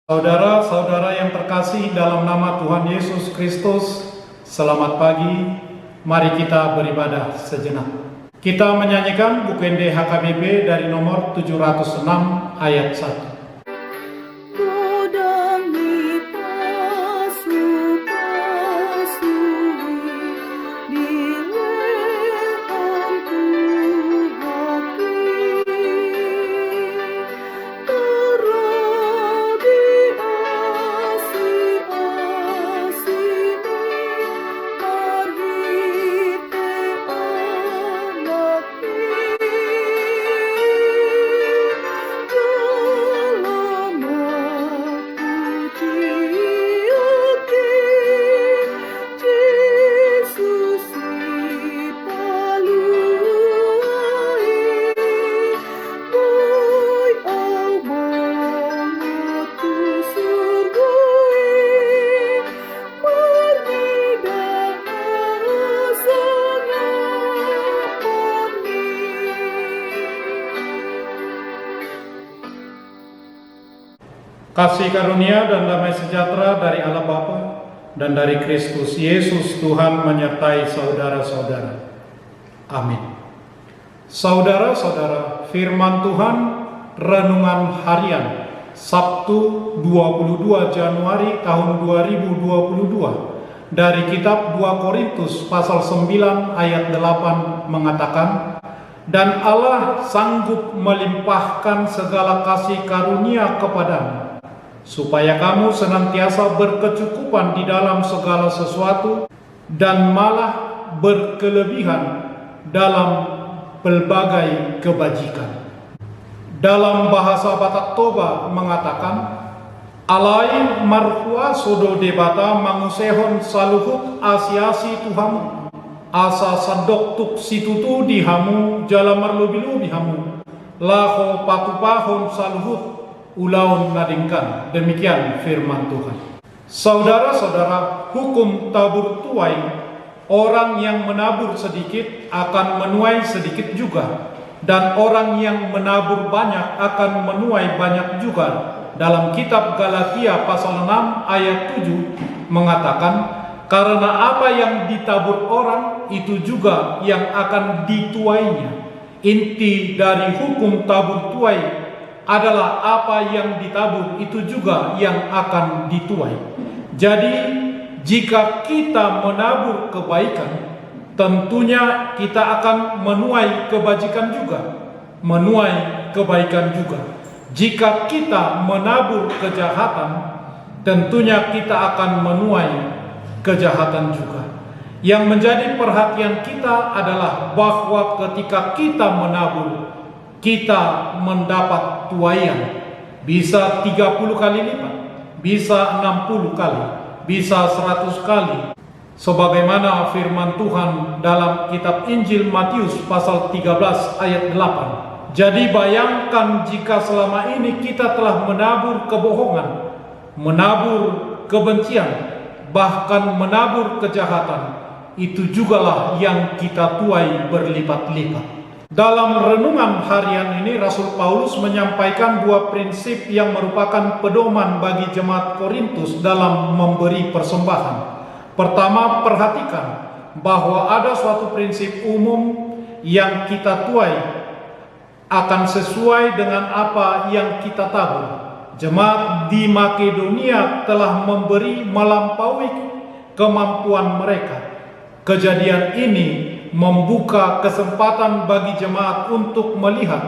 Saudara-saudara yang terkasih dalam nama Tuhan Yesus Kristus, selamat pagi. Mari kita beribadah sejenak. Kita menyanyikan buku ND HKBP dari nomor 706 ayat 1. Kasih karunia dan damai sejahtera dari Allah Bapa dan dari Kristus Yesus Tuhan menyertai saudara-saudara. Amin. Saudara-saudara, firman Tuhan renungan harian Sabtu 22 Januari tahun 2022 dari kitab 2 Korintus pasal 9 ayat 8 mengatakan, "Dan Allah sanggup melimpahkan segala kasih karunia kepadamu, supaya kamu senantiasa berkecukupan di dalam segala sesuatu dan malah berkelebihan dalam pelbagai kebajikan." Dalam bahasa Batak Toba mengatakan, "Alai marhua sodo debata mangusehon saluhut asiasi tuhamu, asa sadok tuk situtu dihamu jalamar lubi-lubi hamu, laho patupahon saluhut ulaun ladingkan." Demikian firman Tuhan. Saudara-saudara, hukum tabur tuai, orang yang menabur sedikit akan menuai sedikit juga, dan orang yang menabur banyak akan menuai banyak juga. Dalam kitab Galatia pasal 6 ayat 7 mengatakan, "Karena apa yang ditabur orang, itu juga yang akan dituainya." Inti dari hukum tabur tuai adalah apa yang ditabur itu juga yang akan dituai. Jadi jika kita menabur kebaikan, tentunya kita akan menuai kebajikan juga, menuai kebaikan juga. Jika kita menabur kejahatan, tentunya kita akan menuai kejahatan juga. Yang menjadi perhatian kita adalah bahwa ketika kita menabur, kita mendapat tuaian, bisa 30 kali lipat, bisa 60 kali, bisa 100 kali, sebagaimana firman Tuhan dalam kitab Injil Matius pasal 13 ayat 8. Jadi bayangkan jika selama ini kita telah menabur kebohongan, menabur kebencian, bahkan menabur kejahatan, itu jugalah yang kita tuai berlipat-lipat. Dalam renungan harian ini, Rasul Paulus menyampaikan dua prinsip yang merupakan pedoman bagi jemaat Korintus dalam memberi persembahan. Pertama, perhatikan bahwa ada suatu prinsip umum yang kita tuai akan sesuai dengan apa yang kita tabur. Jemaat di Makedonia telah memberi melampaui kemampuan mereka. Kejadian ini membuka kesempatan bagi jemaat untuk melihat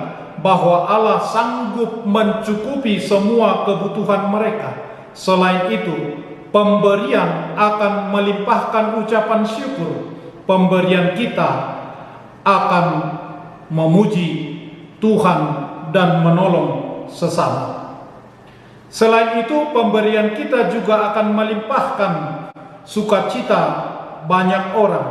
bahwa Allah sanggup mencukupi semua kebutuhan mereka. Selain itu, pemberian akan melimpahkan ucapan syukur. Pemberian kita akan memuji Tuhan dan menolong sesama. Selain itu, pemberian kita juga akan melimpahkan sukacita banyak orang,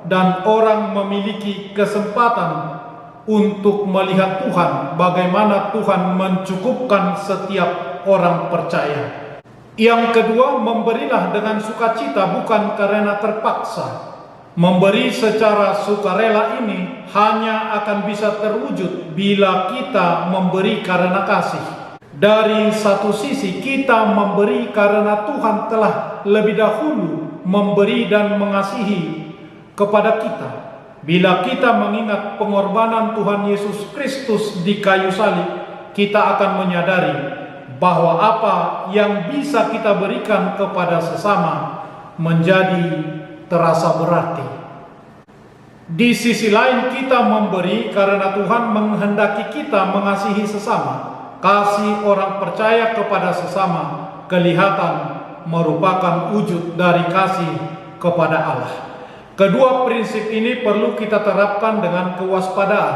dan orang memiliki kesempatan untuk melihat Tuhan, bagaimana Tuhan mencukupkan setiap orang percaya. Yang kedua, memberilah dengan sukacita, bukan karena terpaksa. Memberi secara sukarela ini hanya akan bisa terwujud bila kita memberi karena kasih. Dari satu sisi kita memberi karena Tuhan telah lebih dahulu memberi dan mengasihi kepada kita. Bila kita mengingat pengorbanan Tuhan Yesus Kristus di kayu salib, kita akan menyadari bahwa apa yang bisa kita berikan kepada sesama menjadi terasa berarti. Di sisi lain kita memberi karena Tuhan menghendaki kita mengasihi sesama. Kasih orang percaya kepada sesama kelihatan merupakan wujud dari kasih kepada Allah. Kedua prinsip ini perlu kita terapkan dengan kewaspadaan.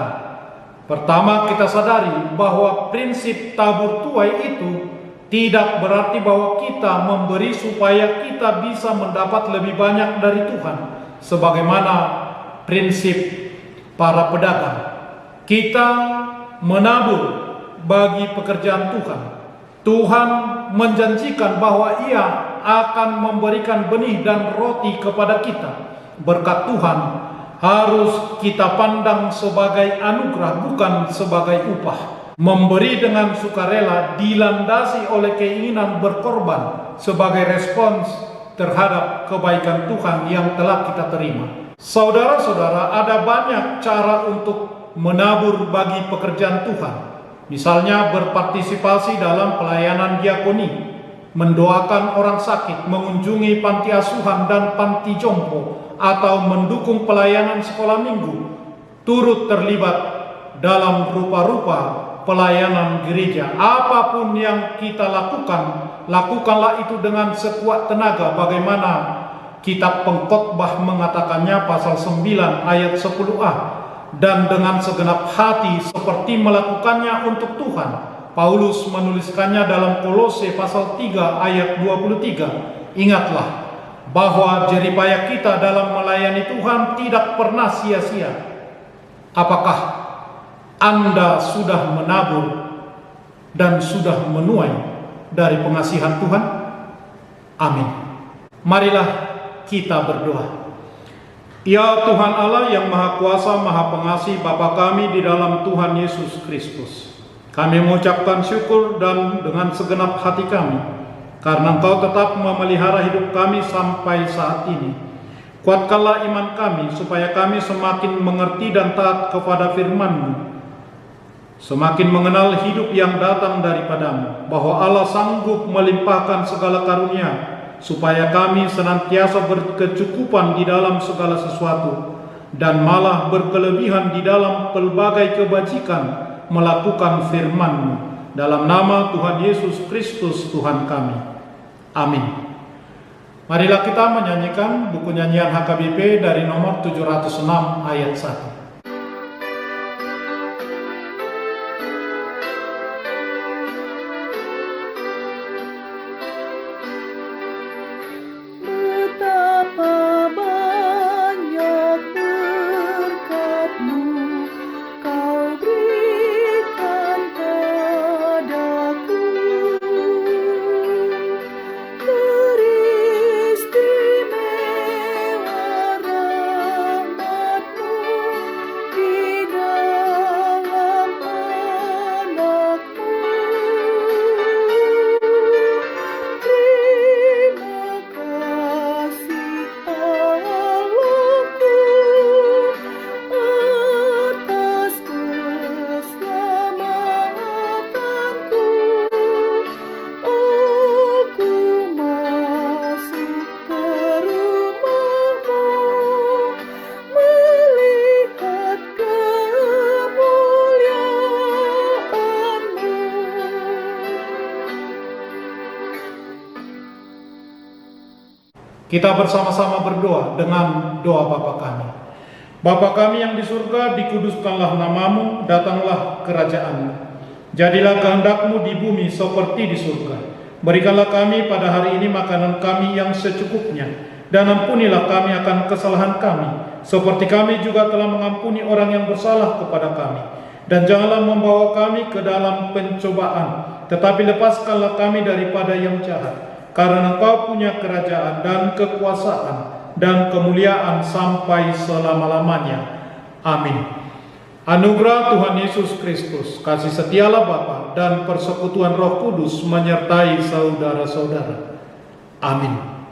Pertama, kita sadari bahwa prinsip tabur tuai itu tidak berarti bahwa kita memberi supaya kita bisa mendapat lebih banyak dari Tuhan. Sebagaimana prinsip para pedagang, kita menabur bagi pekerjaan Tuhan. Tuhan menjanjikan bahwa Ia akan memberikan benih dan roti kepada kita. Berkat Tuhan harus kita pandang sebagai anugerah, bukan sebagai upah. Memberi dengan sukarela dilandasi oleh keinginan berkorban sebagai respons terhadap kebaikan Tuhan yang telah kita terima. Saudara-saudara, ada banyak cara untuk menabur bagi pekerjaan Tuhan. Misalnya berpartisipasi dalam pelayanan diakoni, mendoakan orang sakit, mengunjungi panti asuhan dan panti jompo, atau mendukung pelayanan sekolah minggu, turut terlibat dalam rupa-rupa pelayanan gereja. Apapun yang kita lakukan, lakukanlah itu dengan sekuat tenaga. Bagaimana kitab Pengkhotbah mengatakannya, pasal 9 ayat 10a. Dan dengan segenap hati seperti melakukannya untuk Tuhan. Paulus menuliskannya dalam Kolose pasal 3 ayat 23. Ingatlah bahwa jeripaya kita dalam melayani Tuhan tidak pernah sia-sia. Apakah Anda sudah menabur dan sudah menuai dari pengasihan Tuhan? Amin. Marilah kita berdoa. Ya Tuhan Allah yang Maha Kuasa, Maha Pengasih, Bapa kami di dalam Tuhan Yesus Kristus, kami mengucapkan syukur dan dengan segenap hati kami, karena Engkau tetap memelihara hidup kami sampai saat ini. Kuatkanlah iman kami, supaya kami semakin mengerti dan taat kepada firman-Mu, semakin mengenal hidup yang datang daripadamu, bahwa Allah sanggup melimpahkan segala karunia, supaya kami senantiasa berkecukupan di dalam segala sesuatu, dan malah berkelebihan di dalam pelbagai kebajikan melakukan firman-Mu. Dalam nama Tuhan Yesus Kristus Tuhan kami. Amin. Marilah kita menyanyikan buku nyanyian HKBP dari nomor 706 ayat 1. Kita bersama-sama berdoa dengan doa Bapa kami. Bapa kami yang di surga, dikuduskanlah namamu, datanglah kerajaan-Mu. Jadilah kehendak-Mu di bumi seperti di surga. Berikanlah kami pada hari ini makanan kami yang secukupnya, dan ampunilah kami akan kesalahan kami, seperti kami juga telah mengampuni orang yang bersalah kepada kami. Dan janganlah membawa kami ke dalam pencobaan, tetapi lepaskanlah kami daripada yang jahat. Karena Engkau punya kerajaan dan kekuasaan dan kemuliaan sampai selama-lamanya. Amin. Anugerah Tuhan Yesus Kristus, kasih setialah Bapa, dan persekutuan Roh Kudus menyertai saudara-saudara. Amin.